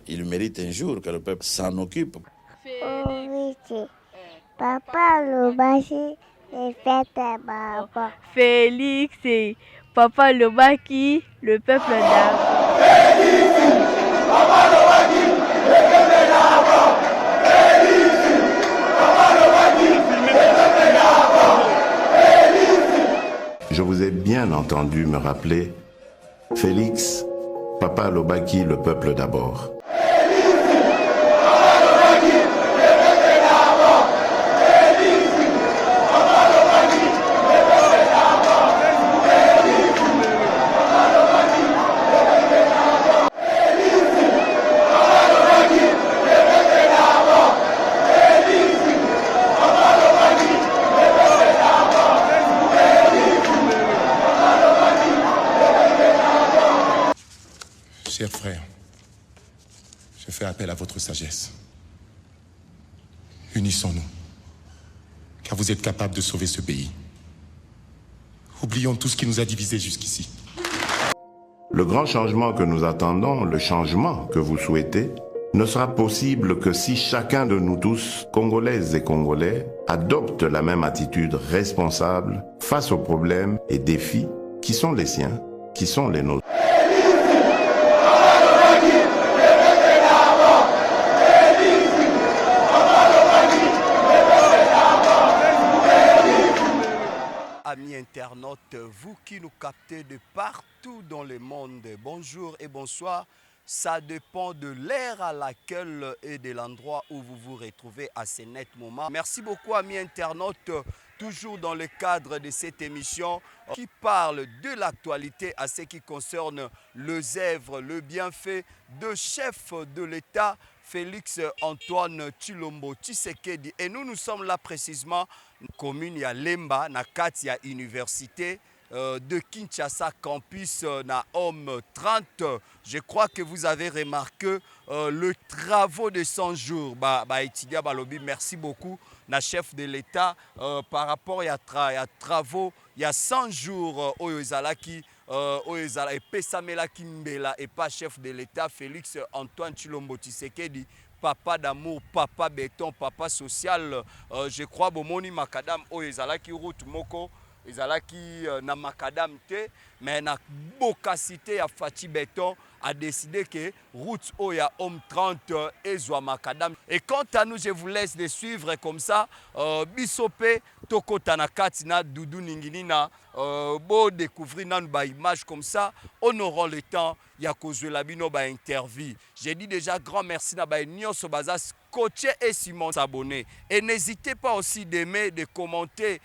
Il mérite un jour que le peuple s'en occupe. Félix, Papa Lobaki, les fêtes d'abord. Félix, Papa Lobaki, le peuple d'abord. Félix, Papa Lobaki, le peuple d'abord. Félix, Papa Lobaki, le peuple d'abord. Je vous ai bien entendu me rappeler Félix, Papa Lobaki, le peuple d'abord. Chers frères, je fais appel à votre sagesse. Unissons-nous, car vous êtes capables de sauver ce pays. Oublions tout ce qui nous a divisés jusqu'ici. Le grand changement que nous attendons, le changement que vous souhaitez, ne sera possible que si chacun de nous tous, Congolaises et Congolais, adopte la même attitude responsable face aux problèmes et défis qui sont les siens, qui sont les nôtres. Amis internautes, vous qui nous captez de partout dans le monde, bonjour et bonsoir. Ça dépend de l'ère à laquelle et de l'endroit où vous vous retrouvez à ce net moment. Merci beaucoup amis internautes, toujours dans le cadre de cette émission qui parle de l'actualité à ce qui concerne les œuvres, le bienfait de chef de l'État, Félix Antoine Tshilombo Tshisekedi. Et nous sommes là précisément commune ya Lemba, na kati ya université de Kinshasa campus na Homme 30. Je crois que vous avez remarqué le travaux de 100 jours. Etidia Balobi, merci beaucoup na chef de l'État par rapport à travaux il y a 100 jours oyo ezalaki epesamela kimbela et pas chef de l'État Félix Antoine Tshilombo Tshisekedi. Papa d'amour, papa béton, papa social. Je crois bomoni makadam o ezalaki route moko ezalaki na makadam te, mais na bokasité ya Fati béton a décidé que route o ya Homme 30 ezwa makadam. Et quant à nous, je vous laisse de suivre comme ça. Bisope toko tanakati na Doudou Ningini na beau découvrir nan ba image comme ça. On aura le temps ya kozwe la bino ba interview. J'ai dit déjà grand merci na ba nyonso bazas coaché et Simon s'abonner. Et n'hésitez pas aussi d'aimer, de commenter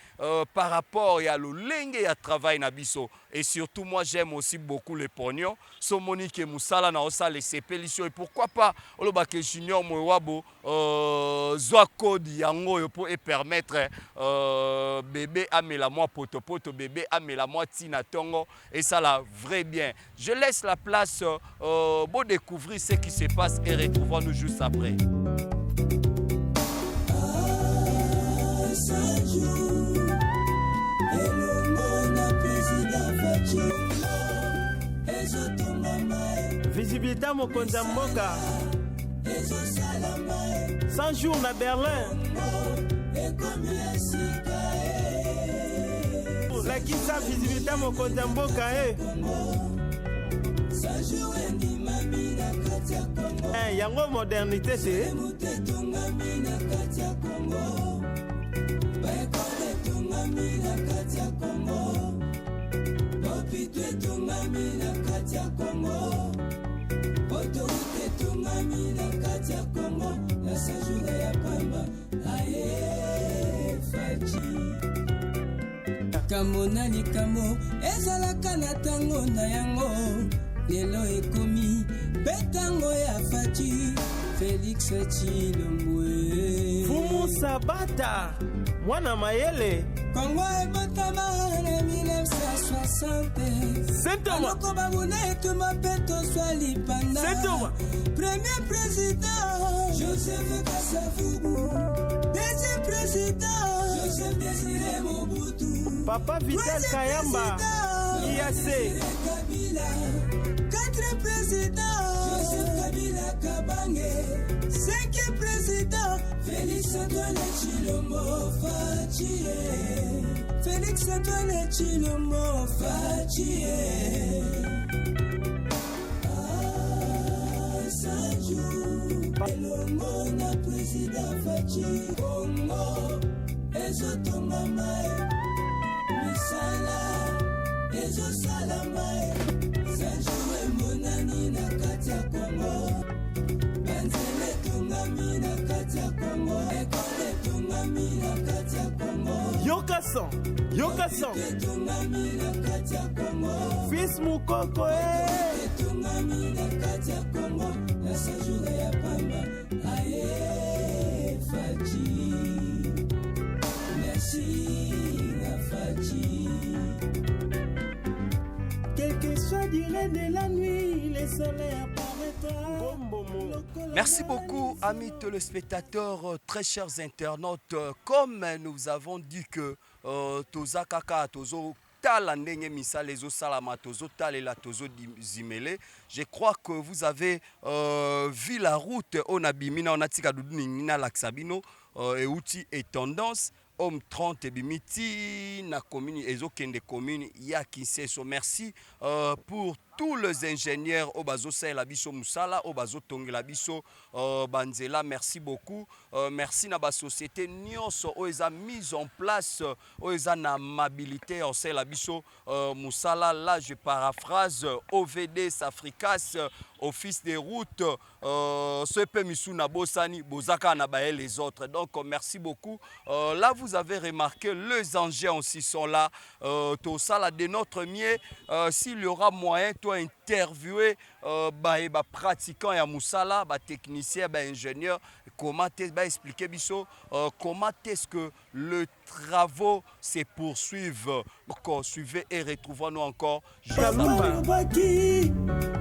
par rapport à l'olenge et à travail nabiso. Et surtout moi j'aime aussi beaucoup les pognons. So Monique Moussala na osa les sepelition et pourquoi pas olobake junior mwabo zwa code yango pour permettre bébé amela moi poto bébé amela moi tina tongo et ça là vrai bien. Je laisse la place pour découvrir ce qui se passe et retrouvons-nous juste après. Visibilité Mokonza Mboka 100 jours na Berlin la kisa visibilité Mokonza Mboka yango modernité c'est kamona likambo ezalaka na tango na yango lelo ekomi betango ya Fati Félix Tshilombo Fumu Sabata mwana mayele Congo ebotama na 1960 Sentoma Aloko babune tuma peto swa lipanda Sentoma Premier président Joseph Kasavubu Deuxième président Joseph Désiré Mobutu Papa Vital Kayamba IAC Kabila Quatre présidents Joseph Kabila Kabange. 5e président, Félix Antoine Chilombo Fachi. Félix Antoine Chilombo Fachi. Elongo na président Fachi Congo ezotonga mae misala ezosala mae sanjour emonani na kati ya Congo banzela etongami na kati ya Congo ekole etongami na kati ya Congo yokason etongami na kati ya Congo fils mukoko etongami na kati ya Congo na sanjour ya pamba aye Fachi merci na Fachi. Quel que soit durée de la nuit, le soleil apparaîtra. Merci beaucoup, amis téléspectateurs, très chers internautes. Comme nous avons dit que Toza Kaka, Tozo Tala ndenge misala ezo salama tozo talela tozo zimele. Je crois que vous avez vu la route on abimina on atika dudu nina laksabino et outil et tendance homme 30 bimiti na commune ezo kende commune ya Kinseso. Merci pour tous les ingénieurs au bazo la biso musala au bazo tongela biso banzela. Merci beaucoup. Merci na ba société nyonso o eza mise en place o eza na amabilité en la biso musala. Là je paraphrase OVD Safricas office des routes ce peu misu na bosani bozaka na bae les autres. Donc merci beaucoup. Là vous avez remarqué les engins aussi sont là tout ça là de notre mieux s'il y aura moyen interviewer ba pratiquant ya musala ba technicien ba ingénieur comment expliquer biso comment est-ce que le travaux se poursuivent. Suivez et retrouvons-nous encore Papa Lobaki,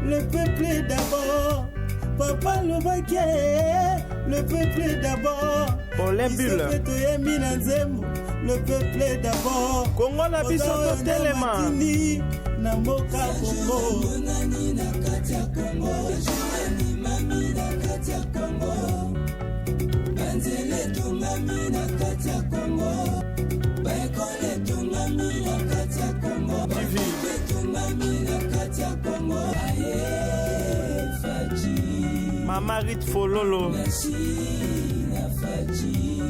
le peuple d'abord. Papa Lobaki, le peuple d'abord. Le peuple d'abord. Congo la biso totelema. Na mboka Congo. Monani na kati ya Congo. Jani mami na kati ya Congo. Banzele tungami na kati ya Congo. Baekole tungami na kati ya Congo. Bavive tungami na kati ya Congo. Aye Fachi. Mama Rit Fololo. Merci na Fachi.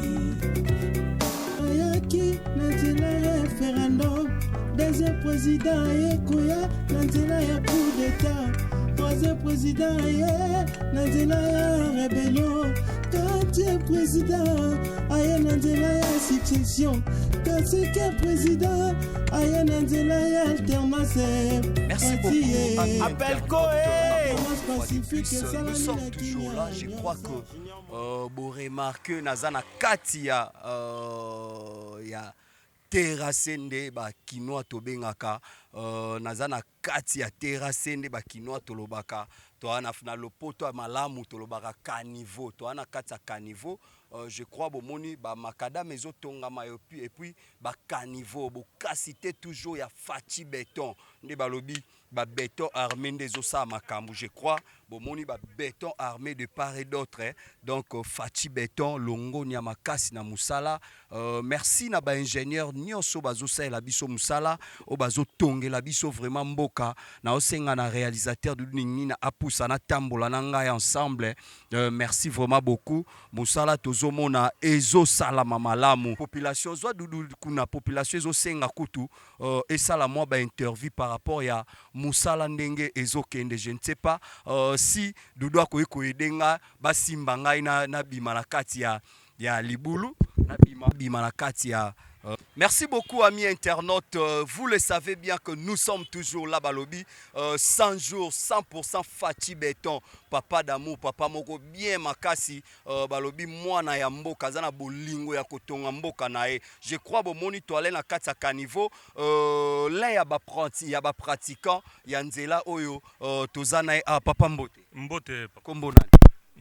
Ayaki na nzela ya référendum. Deuxième président Ekoya na nzela ya coup d'état. Troisième président na nzela ya rébellion. Quatrième président aye na nzela ya succession. Cinquième président aye na nzela ya alternance. Merci beaucoup. Appel Koé. Nous sommes toujours là. Je crois que vous remarquez Nazana Katia ya terrasende ba kinoa tobengaka nazana kati ya terrasende ba kinoa tolobaka to ana fina lopoto malamu tolobaka caniveau to ana kati ya caniveau. Je crois bomoni ba makada mezo tonga mayopi et puis ba caniveau bo kasité toujours ya Fachi béton nde balobi ba béton armé ndezo sa makambu. Je crois bomoni ba béton armé de part et d'autre donc Fachi béton longo nya makasi na musala. Merci na ba ingénieur nyonso bazo sa la biso musala o bazo tonge la biso vraiment mboka na osenga na réalisateur de nini na apusa na tambola na ngai ensemble. Merci vraiment beaucoup musala tozomona ezo sala mamalamu population zo dudu kuna population ezo senga kutu et ça la moi ba interview par rapport ya musala ndenge ezo kende. Je ne sais pas si dudu ko edenga basimba ngai na bima na kati ya libulu na bima na kati ya. Merci beaucoup amis internautes, vous le savez bien que nous sommes toujours là balobi 100 jours 100% Fachi béton papa d'amour papa moko bien makasi balobi mwana ya mboka zana bolingo ya kotonga mboka nae. Je crois bomoni toale na kati ya caniveau là ya ba pratiquant ya nzela oyo tozana papa mbote kombo nani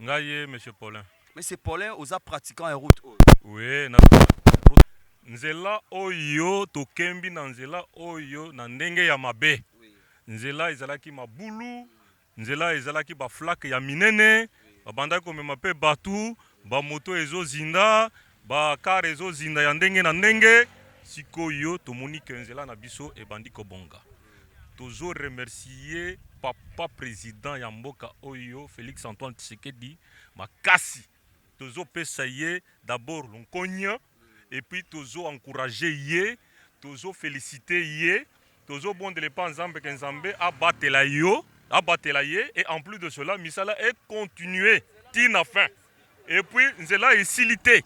ngaye monsieur Paulin. Monsieur Paulin oza pratiquant en route. Oui na nzela oyo tokembi na nzela oyo na ndenge ya mabe. Nzela ezalaki mabulu nzela ezalaki ba flake ya minene babanda komema mpe batu bamoto ezozinda bakar ezozinda ya ndenge na ndenge sikoyo tomoni ke nzela na biso ebandi kobonga tozo remercier papa président ya mboka oyo Félix Antoine Tshisekedi makasi tozo pesa ye d'abord lonkonya et puis tozo encourager ye tozo féliciter ye tozo bondele pa nzambe ke nzambe abatela ye et en plus de cela misala est continué tina fin et puis nzela esilité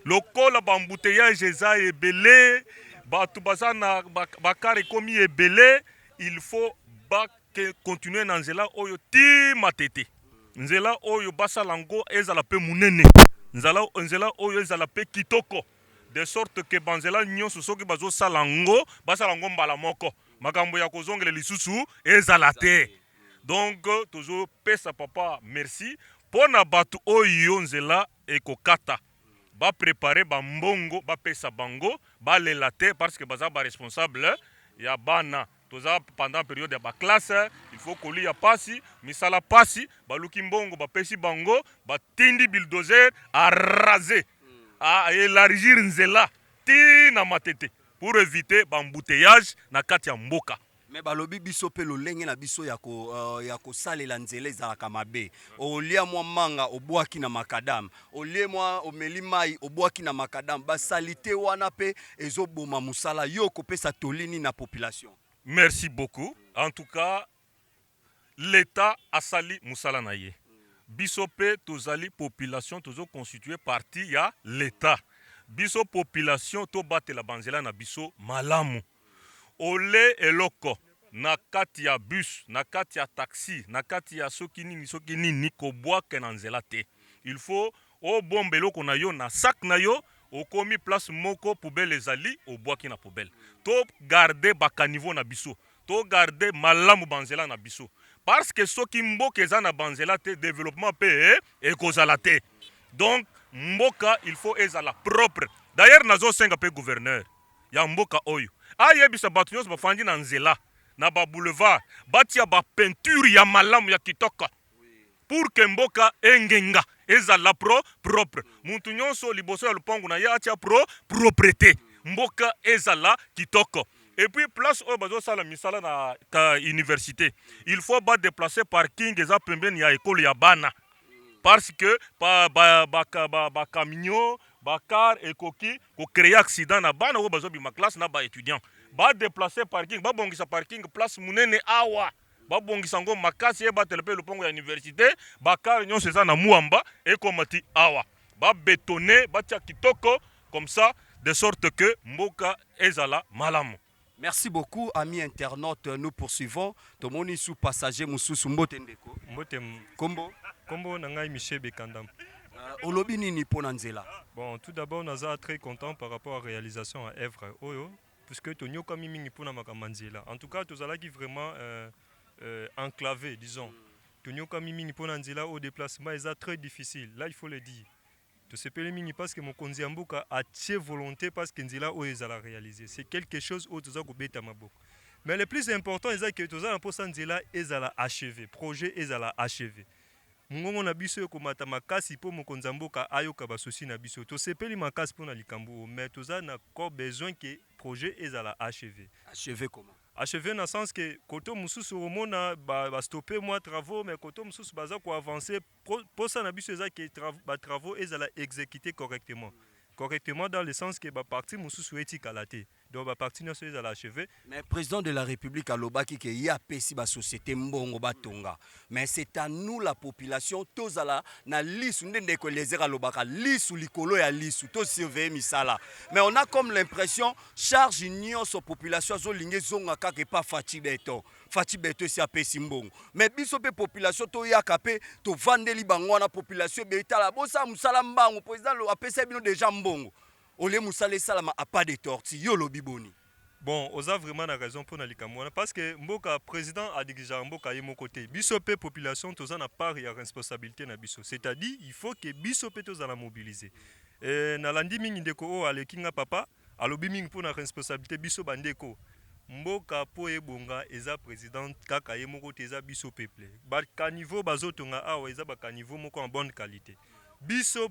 lokola bambouteillage eza ebele batu baza na bakare komi ebele il faut continuer na nzela oyo tima tete nzela oyo basalango ezala pe munene nzela oyo ezala pe kitoko de sorte que banzela nyonso soki bazosalango basalango mbala moko makambo ya kozongela lisusu ezala te donc tozo pesa papa merci pona batu oyo nzela ekokata ba préparer ba mbongo ba pesa bango ba lela te parce que baza ba responsable ya bana toza pendant période ya ba classe il faut koli ya pasi misala pasi baluki mbongo ba pesi bango ba tindi bulldozer a raser a élargir nzela tina matete pour éviter ba embouteillage na kati ya mboka. Mais balobi biso pe lolenge na biso ya ko salela nzela ezalaka mabe olia mwa manga obwaki na makadam olie mwa omeli mai obwaki na makadam basalite wana pe ezoboma musala yo kopesa tolini na population. Merci beaucoup. En tout cas, l'État a sali musala na ye. Biso pe tozali population tozo constitué partie ya l'État. Biso population to batela banzela na biso malamu. Ole eloko na kati ya bus, na kati ya taxi, na kati ya soki nini kobwaka na nzela te. Il faut o bombe eloko na yo na sac na yo okomi place moko poubelle ezali obwaki na poubelle. To garder bakaniveau na biso. To garder malamu banzela na biso. Parce que soki mboka eza na banzela te développement pe ekozala te. Donc mboka il faut ezala propre. D'ailleurs nazo senga pe gouverneur ya mboka oyo. Ayebisa batu nyonso bafandi na nzela na ba boulevard batia ba peinture ya malamu ya kitoko pour que mboka engenga ezala propre muntu nyonso liboso ya lupango na ye atia propreté mboka ezala kitoko et puis place oyo bazosala misala na ka université il faut ba déplacer parking eza pembeni ya école ya bana parce que ba camion ba car ekoki ko créer accident na bana oyo bazobima classe na ba étudiant ba déplacer parking ba bongisa parking place munene awa ba bongisa ngo makasi e batele pe lupango ya université ba car nyonso eza na muamba e komati awa ba bétonner ba tia kitoko comme ça de sorte que mboka ezala malamu. Merci beaucoup, amis internautes. Nous poursuivons. Tomoni sous passager Moussousou Mbotendeko. Kombo Nangai Michel Bekandam. Olobini ni Ponanzela. Bon, tout d'abord, nous sommes très contents par rapport à la réalisation à Evre Oyo, puisque Tonyo Kamimi ni Pona Makamanzela. En tout cas, tout ça qui vraiment enclavé, disons. Tonyo Kamimi ni Ponanzela au déplacement est très difficile. Là, il faut le dire. Tout ce pays parce que mon Konziamboka a tié volonté parce que Nzela o ezala réaliser. C'est quelque chose où tout ça beta maboko. Mais le plus important c'est que tout ça en posa Nzela ezala achevé, projet ezala achevé. Mungongo na biso ko mata makasi po mon Konziamboka ayoka ba souci na biso. To sepeli makasi pour na likambo mais tout ça n'a encore besoin que projet ezala achevé. Achevé comment? Achevé dans le sens que koto mususu romona ba stopper moi travaux mais koto mususu baza ko avancer pour ça na biso eza que travaux ezala exécuter correctement dans le sens que ba partie mususu etika laté donc ba partie na ezala achevé. Mais président de la République alobaki que ya pesi ba société mbongo batonga mais c'est à nous la population tozala na lisu ndende ko lezera lobaka lisu likolo ya lisu to surveiller misala mais on a comme l'impression charge union sur population zo linge zonga kake pa Fachi Beto si apesi mbongo mais biso pe population to yaka pe to vandeli bango na population betala bosa musala mbango président lo apesa bino déjà mbongo ole musala salama a pas de torti yo lobi boni. Bon, on a vraiment la raison pour Nalikamwana parce que Mboka président a dirigé Mboka et mon côté. Bisopé population tous en a part et responsabilité na biso. C'est-à-dire il faut que bisopé tous en a mobilisé. Et na landi mingi ndeko o ale kinga papa alobi mingi pour na responsabilité biso bandeko. mboka po ebonga eza président kaka ye moko te eza biso peuple bakaniveau bazotonga awa eza bakaniveau moko en bonne qualité biso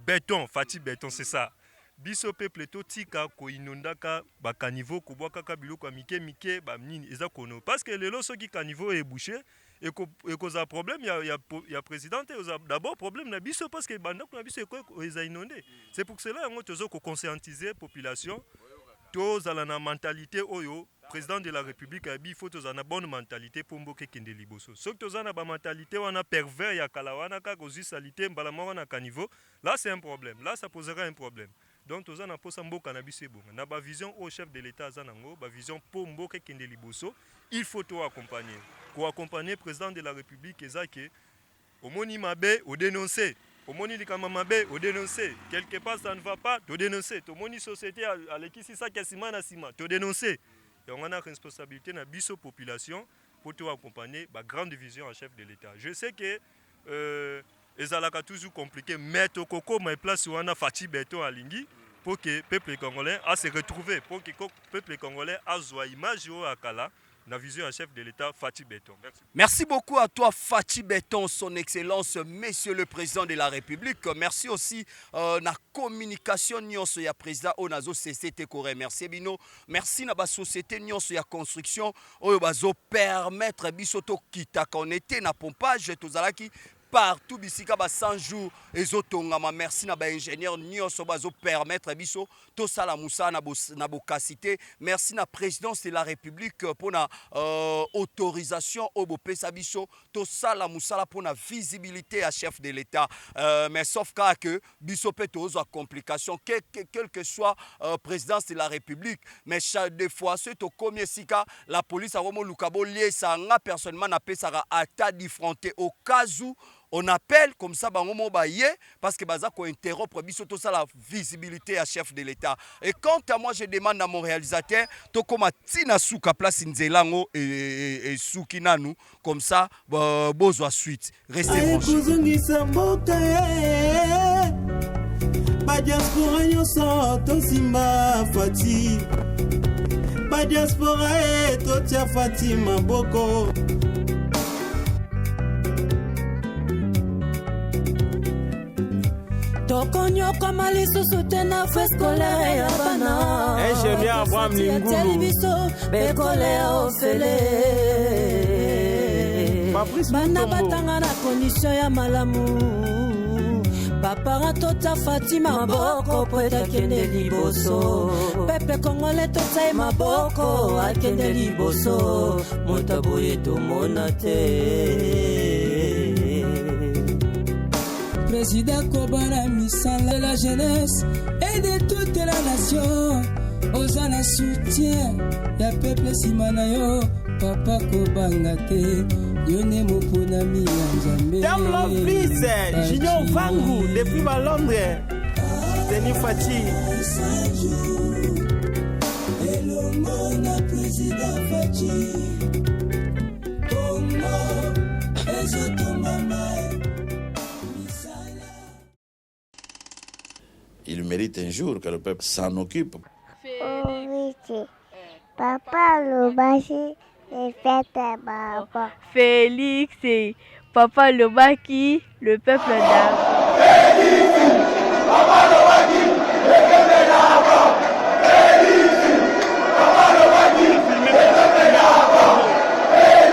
béton fati béton c'est ça biso peuple totika koinondaka bakaniveau kobwa kaka biloko ya mike banini eza kono parce que lelo soki caniveau ebouché ekozala problème ya président d'abord problème na biso parce que bandako na biso eza inondé c'est pour cela yango tozo ko conscientiser population tozala na mentalité oyo président de la république a dit il faut tozala na bonne mentalité pour mboka kende liboso soki tozala na ba mentalité wana pervers ya kala wana kaka ozisalité mbala moko na caniveau là c'est un problème là ça posera un problème donc tozala na posa mboka na biso ebonga na ba vision au chef de l'état aza nango ba vision pour mboka kende liboso il faut to accompagner ko accompagner président de la république ezake omoni mabe o dénoncer omoni likama mabe o dénoncer quelque part ça ne va pas to dénoncer tomoni société alekisi ça kesima na sima to dénoncer et on a responsabilité na biso population pour to accompagner ba grande vision en chef de l'état je sais que ezalaka toujours compliqué mais to koko ma place wana fati béton alingi pour que peuple congolais a se retrouver pour que peuple congolais a joie image au akala la vision en chef de l'État, Fati Béton. Merci. Merci beaucoup à toi, Fati Béton, son excellence, monsieur le président de la République. Merci aussi na communication nyonso ya président onazo CCT ko remercier bino. Merci na ba société nyonso ya construction oyo bazo permettre biso to kitaka on était na pompage tozalaki partout bisika ba 100 jours ezotongama merci na ba ingénieur nyonso bazo permettre biso to sala musa na bokasité merci na présidence de la République pour na autorisation au bopesa biso to sala musala pour na visibilité à chef de l'État mais sauf que biso pe tozo complication quel que soit présidence de la République mais chaque deux fois ce to comme sika la police a vraiment lukabo lié ça nga personnellement na pesa ata diffronté au cas où on appelle comme ça bangomo baye parce que baza ko interrompre biso to ça la visibilité à chef de l'État et quant à moi je demande à mon réalisateur to koma tina souka place nzelango et souki nanu comme ça bozwa suite restez branchés ba diaspora nyonso to simba fati ba diaspora to tia fati maboko tokonyoka malisusu te na frais scolaire ya bana ingénieur Abraham Lingulu biso bekole ofele bana batanga na condition ya malamu papara tota Fatima maboko po etakende liboso pepe kongole tota maboko akende liboso moto boye tomona te Président Kobana Misala de la jeunesse et de toute la nation. Osana soutien, ya peuple simanayo, papa Kobangate, yone mopunami anjambe. Dame l'office, Junior Vangu, depuis Londres, Denis Fati. Et le monde président Fati, Congo, les autres Il mérite un jour que le peuple s'en occupe. Papa Lobashi et fête papa. Félix et Papa Lobaki, le peuple d'Afrique. Papa Lobaki, le peuple d'Afrique. Papa Lobaki, le peuple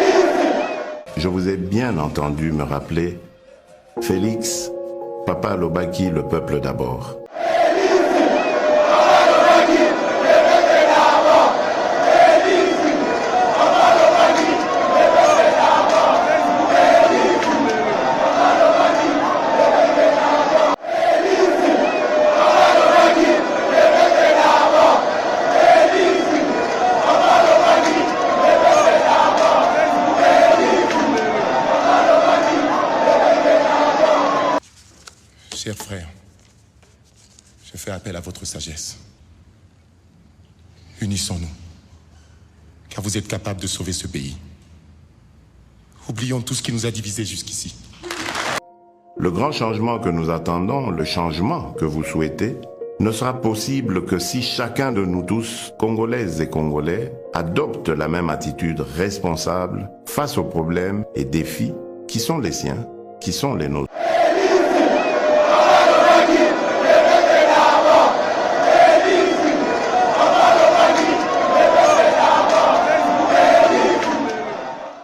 d'Afrique. Je vous ai bien entendu me rappeler Félix, Papa Lobaki, le peuple d'abord. Chers frères, je fais appel à votre sagesse. Unissons-nous, car vous êtes capables de sauver ce pays. Oublions tout ce qui nous a divisés jusqu'ici. Le grand changement que nous attendons, le changement que vous souhaitez, ne sera possible que si chacun de nous tous, Congolaises et Congolais, adopte la même attitude responsable face aux problèmes et défis qui sont les siens, qui sont les nôtres.